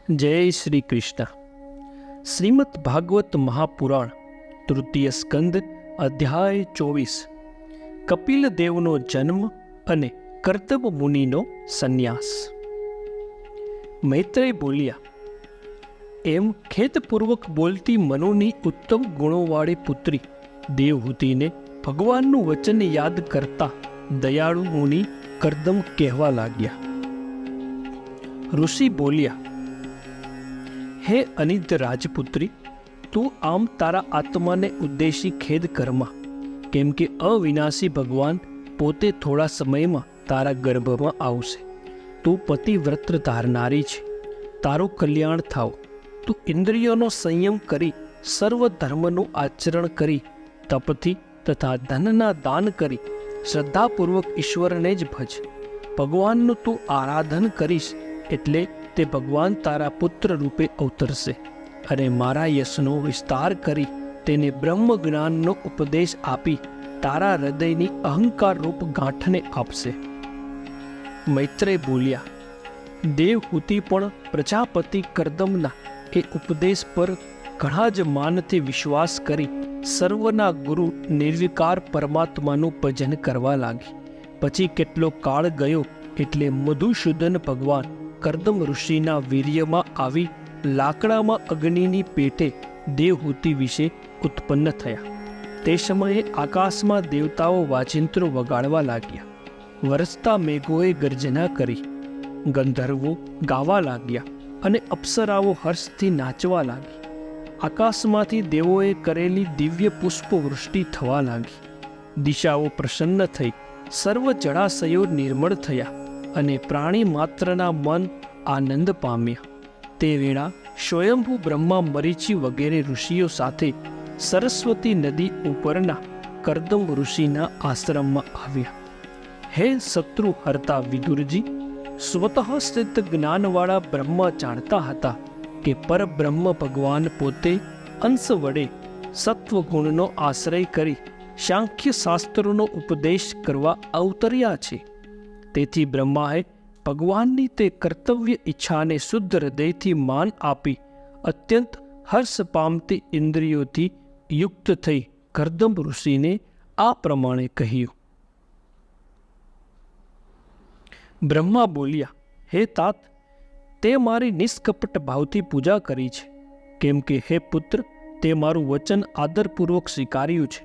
જય શ્રી કૃષ્ણ. શ્રીમદ ભાગવત મહાપુરાણ તૃતીય સ્કંદ અધ્યાય 24. કપિલ દેવનો જન્મ અને કર્દમ મુનિનો સંન્યાસ. મૈત્રેય બોલ્યા, એમ ખેતપૂર્વક બોલતી મનુની ઉત્તમ ગુણોવાળી પુત્રી દેવહૂતિને ભગવાનનું વચન યાદ કરતા દયાળુ મુનિ કર્દમ કહેવા લાગ્યા. ઋષિ બોલ્યા, હે અનિત રાજપુત્રી, તું આમ તારા આત્માને ઉદ્દેશી ખેદ કરમાં, કેમ કે અવિનાશી ભગવાન પોતે થોડા સમયમાં તારા ગર્ભમાં આવશે. તું પતિવ્રત ધારનારી છે, તારું કલ્યાણ થાવ. તું ઇન્દ્રિયોનો સંયમ કરી સર્વ ધર્મનું આચરણ કરી તપથી તથા ધનના દાન કરી શ્રદ્ધાપૂર્વક ઈશ્વરને જ ભજ. ભગવાનનું તું આરાધન કરીશ એટલે તે ભગવાન તારા પુત્ર રૂપે અવતરશે અને મારા યશનો વિસ્તાર કરી તેને બ્રહ્મ જ્ઞાનનો ઉપદેશ આપી તારા હૃદયની અહંકાર રૂપ ગાંઠને આપશે. મૈત્રેય બોલ્યા, દેવહૂતિ પણ પ્રજાપતિ કર્દમના એ ઉપદેશ પર ઘણા જ માનથી વિશ્વાસ કરી સર્વના ગુરુ નિર્વિકાર પરમાત્માનું ભજન કરવા લાગી. પછી કેટલો કાળ ગયો એટલે મધુસૂદન ભગવાન કર્દમ ઋષિના વીર્યમાં આવી લાકડામાં અગ્નિની પેટે દેવહૂતિ વિશે ઉત્પન્ન થયા. તે સમયે આકાશમાં દેવતાઓ વાજિંત્રો વગાડવા લાગ્યા, વરસતા મેઘોએ ગર્જના કરી, ગંધર્વો ગાવા લાગ્યા અને અપ્સરાઓ હર્ષથી નાચવા લાગી. આકાશમાંથી દેવોએ કરેલી દિવ્ય પુષ્પવૃષ્ટિ થવા લાગી. દિશાઓ પ્રસન્ન થઈ, સર્વ જળાશયો નિર્મળ થયા અને પ્રાણી માત્રના મન આનંદ પામ્યા. તે વેળા સ્વયંભૂ બ્રહ્મા મરીચી વગેરે ઋષિઓ સાથે સરસ્વતી નદી ઉપરના કર્દમ ઋષિના આશ્રમમાં આવ્યા. હે શત્રુ હરતા વિદુરજી, સ્વતઃ સિદ્ધ જ્ઞાનવાળા બ્રહ્મા જાણતા હતા કે પરબ્રહ્મ ભગવાન પોતે અંશ વડે સત્વગુણનો આશ્રય કરી સાંખ્ય શાસ્ત્રોનો ઉપદેશ કરવા અવતર્યા છે. તેથી બ્રહ્માએ ભગવાનની તે કર્તવ્ય ઈચ્છાને શુદ્ધ હૃદયથી માન આપી અત્યંત હર્ષ પામતી ઇન્દ્રિયોથી યુક્ત થઈ કર્દમ ઋષિને આ પ્રમાણે કહ્યું. બ્રહ્મા બોલ્યા, હે તાત, તે મારી નિષ્કપટ ભાવથી પૂજા કરી છે, કેમ કે હે પુત્ર, તે મારું વચન આદરપૂર્વક સ્વીકાર્યું છે.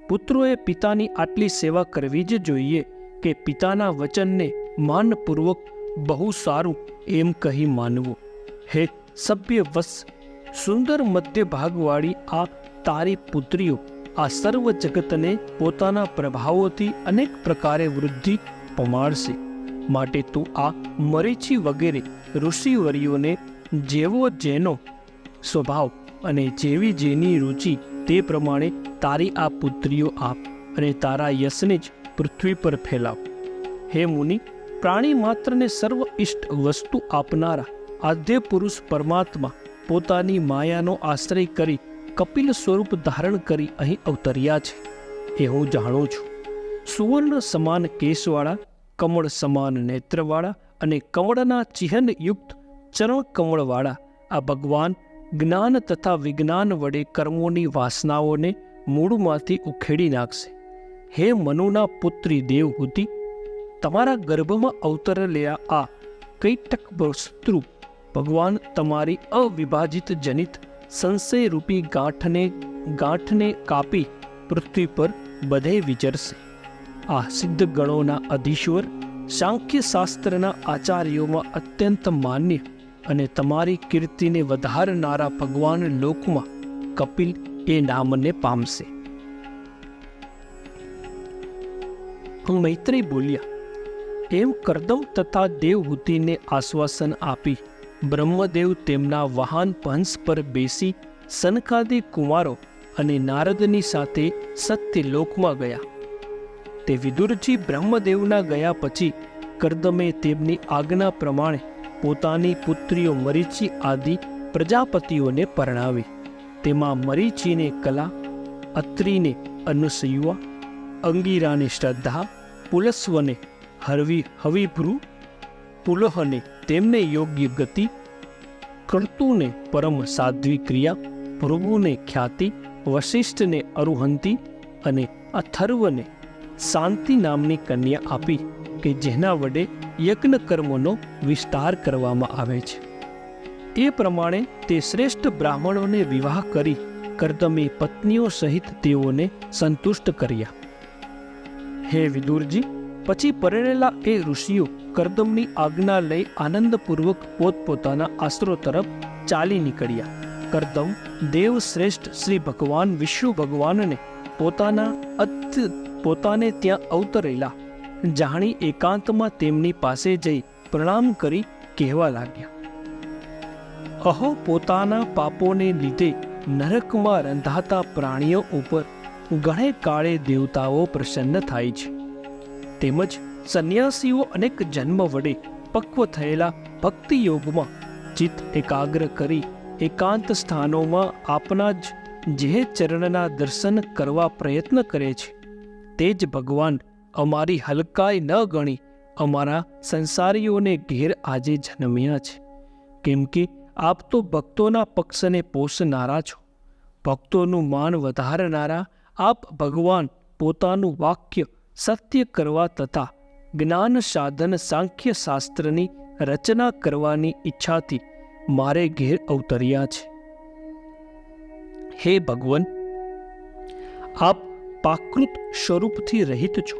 પુત્રોએ પિતાની આટલી સેવા કરવી જ જોઈએ કે પિતાના વચનને માનપૂર્વક બહુ સારું એમ કહી માનવું. હે સભ્ય વત્સ, સુંદર મધ્ય ભાગવાળી આ તારી પુત્રીઓ આ સર્વ જગતને પોતાના પ્રભાવોથી અનેક પ્રકારે વૃદ્ધિ પમાડશે. માટે તું આ મરીચી વગેરે ઋષિવર્યોને જેવો જેનો સ્વભાવ અને જેવી જેની રુચિ તે પ્રમાણે તારી આ પુત્રીઓ આપ અને તારા યશને જ પૃથ્વી પર ફેલાવ. હે મુનિ, પ્રાણી માત્રને સર્વ ઇષ્ટ વસ્તુ આપનારા આદ્ય પુરુષ પરમાત્મા પોતાની માયાનો આશ્રય કરી કપિલ સ્વરૂપ ધારણ કરી અહીં અવતર્યા છે એ હું જાણું છું. સુવર્ણ સમાન કેશવાળા, કમળ સમાન નેત્રવાળા અને કમળના ચિહ્ન યુક્ત ચરણ કમળવાળા આ ભગવાન જ્ઞાન તથા વિજ્ઞાન વડે કર્મોની વાસનાઓને મૂળમાંથી ઉખેડી નાખશે. હે મનુના પુત્રી દેવહૂતિ, તમારા ગર્ભમાં અવતરેલા આ કૈટક શત્રુ ભગવાન તમારી અવિભાજિત જનિત સંશયરૂપી ગાંઠને કાપી પૃથ્વી પર બધે વિચરશે. આ સિદ્ધ ગણોના અધીશ્વર સાંખ્ય શાસ્ત્રના આચાર્યોમાં અત્યંત માન્ય અને તમારી કીર્તિને વધારનારા ભગવાન લોકમાં કપિલ એ નામને પામશે. મૈત્રેય બોલ્યા, એમ કર્દમ તથા દેવહૂતિને આશ્વાસન આપી બ્રહ્મદેવ તેમના વાહન હંસ પર બેસી સનકાદી કુમારો અને નારદની સાથે સત્યલોકમાં ગયા. તે વિદુરજી બ્રહ્મદેવના ગયા પછી કર્દમે તેમની આજ્ઞા પ્રમાણે પોતાની પુત્રીઓ મરીચી આદિ પ્રજાપતિઓને પરણાવી. તેમાં મરીચીને કલા, અત્રિને અનુસયુવા, અંગીરાને શ્રદ્ધા, પુલસ્વને હવિભ્રુ, પુલહને તેમને યોગ્ય ગતિ, કર્તુને પરમ સાધ્વી ક્રિયા, ભૃગુને ખ્યાતિ, વશિષ્ઠને અરુહંતી અને અથર્વને શાંતિ નામની કન્યા આપી કે જેના વડે યજ્ઞ કર્મોનો વિસ્તાર કરવામાં આવે છે. એ પ્રમાણે તે શ્રેષ્ઠ બ્રાહ્મણોને વિવાહ કરી કર્દમે પત્નીઓ સહિત તેઓને સંતુષ્ટ કર્યા. હે વિદુરજી, પછી પરણેલા એ ઋષિઓ કર્દમની આજ્ઞા લઈ આનંદપૂર્વક પોતપોતાના આશ્રો તરફ ચાલી નીકળ્યા. કર્દમ દેવ શ્રેષ્ઠ શ્રી ભગવાન વિષ્ણુ ભગવાનને પોતાને ત્યાં અવતરેલા જાણી એકાંતમાં તેમની પાસે જઈ પ્રણામ કરી કહેવા લાગ્યા, અહો, પોતાના પાપોને લીધે નરકમાં રંધાતા પ્રાણીઓ ઉપર ઘણે કાળે દેવતાઓ પ્રસન્ન થાય છે. તેમજ સંન્યાસીઓ અનેક જન્મ વડે પક્વ થયેલા ભક્તિ યોગમાં ચિત્ત એકાગ્ર કરી એકાંત સ્થાનોમાં આપના જે ચરણના દર્શન કરવા પ્રયત્ન કરે છે તે જ ભગવાન અમારી હલકાઈ ન ગણી અમારા સંસારીઓને ઘેર આજે જન્મ્યા છે. કેમ કે આપ તો ભક્તોના પક્ષને પોષનારા છો. ભક્તોનું માન વધારનારા આપ ભગવાન પોતાનું વાક્ય સત્ય કરવા તથા જ્ઞાન સાધન સાંખ્ય શાસ્ત્રની રચના કરવાની ઈચ્છાથી મારે ઘેર અવતર્યા છે. હે ભગવાન, આપ પ્રાકૃત સ્વરૂપથી રહિત છો,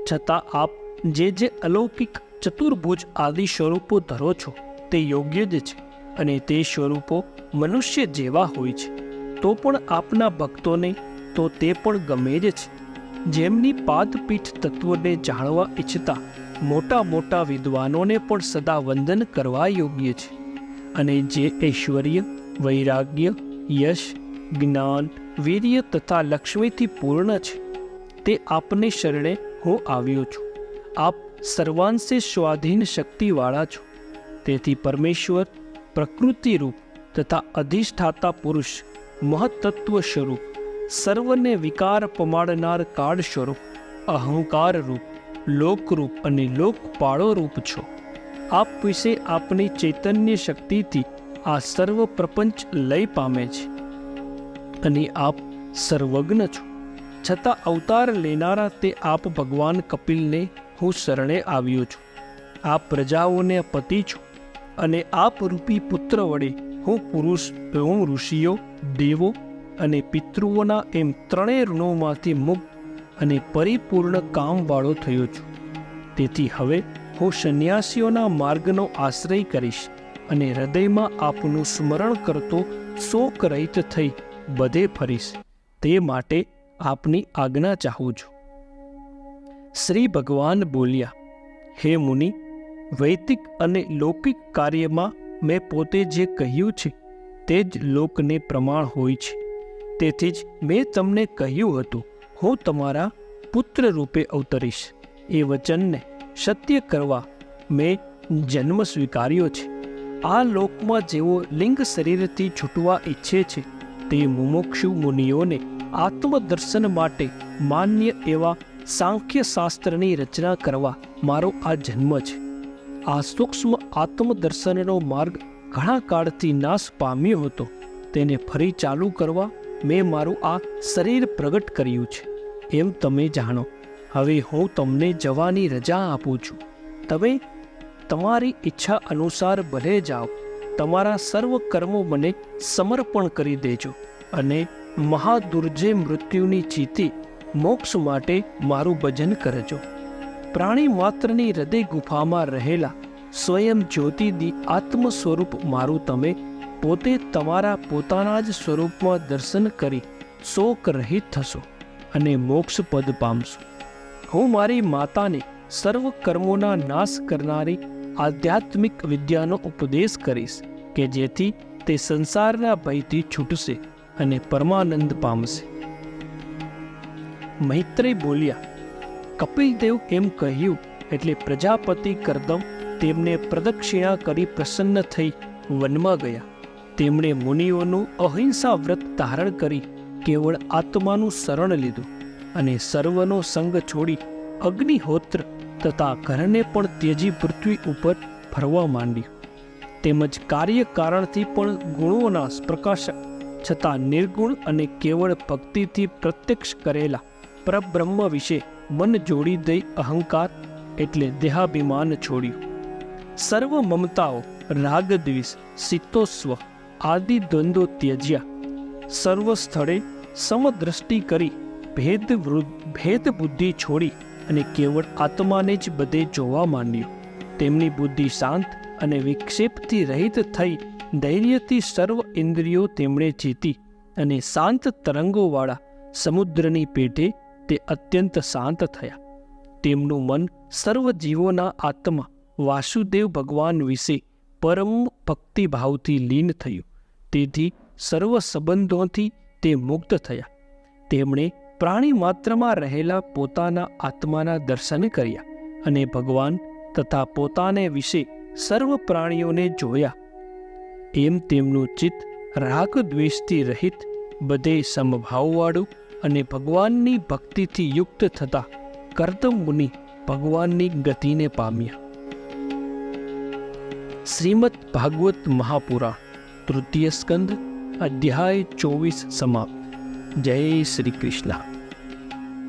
છતાં આપ જે અલૌકિક ચતુર્ભુજ આદિ સ્વરૂપો ધરો છો તે યોગ્ય જ છે અને તે સ્વરૂપો મનુષ્ય જેવા હોય છે. તો પણ આપના ભક્તોને તો તે પણ ગમે જ છે. જેમની પાદપીઠ તત્વને જાણવા ઈચ્છતા મોટા મોટા વિદ્વાનોને પણ સદા વંદન કરવા યોગ્ય છે. અને જે ઐશ્વર્ય, વૈરાગ્ય, યશ, જ્ઞાન, વીર્ય તથા લક્ષ્મીથી પૂર્ણ છે તે આપને શરણે હું આવ્યો છું. આપ સર્વાંશે સ્વાધીન શક્તિવાળા છો. તેથી પરમેશ્વર પ્રકૃતિરૂપ તથા અધિષ્ઠાતા પુરુષ, મહત્તત્વ સ્વરૂપ, સર્વને વિકાર પમાડનાર કાળ સ્વરૂપ, અહંકાર રૂપ, લોકરૂપ અને લોકપાળો રૂપ છો. આપ વિશે આપની ચૈતન્ય શક્તિથી આ સર્વ પ્રપંચ લય પામે છે અને આપ સર્વજ્ઞ છો. છતાં અવતાર લેનારા તે આપ ભગવાન કપિલને હું શરણે આવ્યો છું. આપ પ્રજાઓને પતિ છો અને આપ રૂપી પુત્ર વડે હું ઋષિઓ, દેવો અને પિતૃઓના એમ ત્રણેય ઋણોમાંથી મુક્ત અને પરિપૂર્ણ કામવાળો થયો છું. તેથી હવે હું સંન્યાસીઓના માર્ગનો આશ્રય કરીશ અને હૃદયમાં આપનું સ્મરણ કરતો શોક રહિત થઈ બધે ફરીશ. તે માટે આપની આજ્ઞા ચાહું છું. શ્રી ભગવાન બોલ્યા, હે મુનિ, વૈદિક અને લૌકિક કાર્યમાં મેં પોતે જે કહ્યું છે તે જ લોકને પ્રમાણ હોય છે. તેથી જ મેં તમને કહ્યું હતું, હું તમારા પુત્ર રૂપે અવતરીશ. એ વચનને સત્ય કરવા મેં જન્મ સ્વીકાર્યો છે. આ લોકમાં જેઓ લિંગ શરીરથી છૂટવા ઈચ્છે છે તે મુમુક્ષુ મુનિઓને આત્મદર્શન માટે માન્ય એવા સાંખ્ય શાસ્ત્રની રચના કરવા મારો આ જન્મ છે. આ સૂક્ષ્મ આત્મદર્શનનો માર્ગ ઘણા કાળથી નાશ પામ્યો હતો. તેને ફરી ચાલુ કરવા મેં મારું આ શરીર પ્રગટ કર્યું છે. એમ તમે જાણો. હવે હું તમને જવાની રજા આપું છું. તમે તમારી ઈચ્છા અનુસાર ભલે જાઓ. તમારા સર્વ કર્મો મને સમર્પણ કરી દેજો અને મહાદુર્જય મૃત્યુની ચીતી મોક્ષ માટે મારું ભજન કરજો. પ્રાણી માત્રની હૃદય ગુફામાં રહેલા સ્વયં જ્યોતિદી આત્મ સ્વરૂપ મારું તમે પોતે તમારા પોતાના જ સ્વરૂપમાં દર્શન કરી શોક રહિત થશો અને મોક્ષ પદ પામશો. હું મારી માતાને સર્વ કર્મોના નાશ કરનારી આધ્યાત્મિક વિદ્યાનો ઉપદેશ કરીશ કે જેથી તે સંસારના ભયથી છૂટશે અને પરમાનંદ પામશે. મૈત્રેય બોલ્યા, કપિલદેવ એમ કહ્યું એટલે પ્રજાપતિ કર્દમ તેમને પ્રદક્ષિણા કરી પ્રસન્ન થઈ વનમાં ગયા. તેમણે મુનિઓનું અહિંસા વ્રત ધારણ કરી કેવળ આત્માનું શરણ લીધું અને સર્વનો સંગ છોડી અગ્નિહોત્ર તથા ઘરને પણ ત્યજી પૃથ્વી ઉપર ફરવા માંડ્યું. તેમજ કાર્યકારણથી પણ ગુણોના પ્રકાશક છતાં નિર્ગુણ અને કેવળ ભક્તિથી પ્રત્યક્ષ કરેલા પરબ્રહ્મ વિશે મન જોડી દઈ અહંકાર એટલે દેહાભિમાન છોડ્યું. સર્વ મમતાઓ, રાગદ્વેષ, શીતોસ્વ આદિ દ્વંદ્વો ત્યજ્યા. સર્વ સ્થળે સમદ્રષ્ટિ કરી ભેદ બુદ્ધિ છોડી અને કેવળ આત્માને જ બધે જોવા માંડ્યું. તેમની બુદ્ધિ શાંત અને વિક્ષેપથી રહિત થઈ ધૈર્યથી સર્વ ઇન્દ્રિયો તેમણે જીતી અને શાંત તરંગોવાળા સમુદ્રની પેટે તે અત્યંત શાંત થયા. તેમનું મન સર્વ જીવોના આત્મા વાસુદેવ ભગવાન વિશે પરમ ભક્તિભાવથી લીન થયું. તેથી સર્વ સંબંધોથી તે મુક્ત થયા. તેમણે પ્રાણી માત્રમાં રહેલા પોતાના આત્માના દર્શન કર્યા અને ભગવાન તથા પોતાને વિશે સર્વ પ્રાણીઓને જોયા. એમ તેમનું ચિત્ત રાગ દ્વેષથી રહિત, બધે સમભાવવાળું અને ભગવાનની ભક્તિથી યુક્ત થતા કર્દમ મુનિ ભગવાનની ગતિને પામ્યા. શ્રીમદ ભાગવત મહાપુરાણ તૃતીય સ્કંદ અધ્યાય 24 સમાપ્ત. જય શ્રી કૃષ્ણ.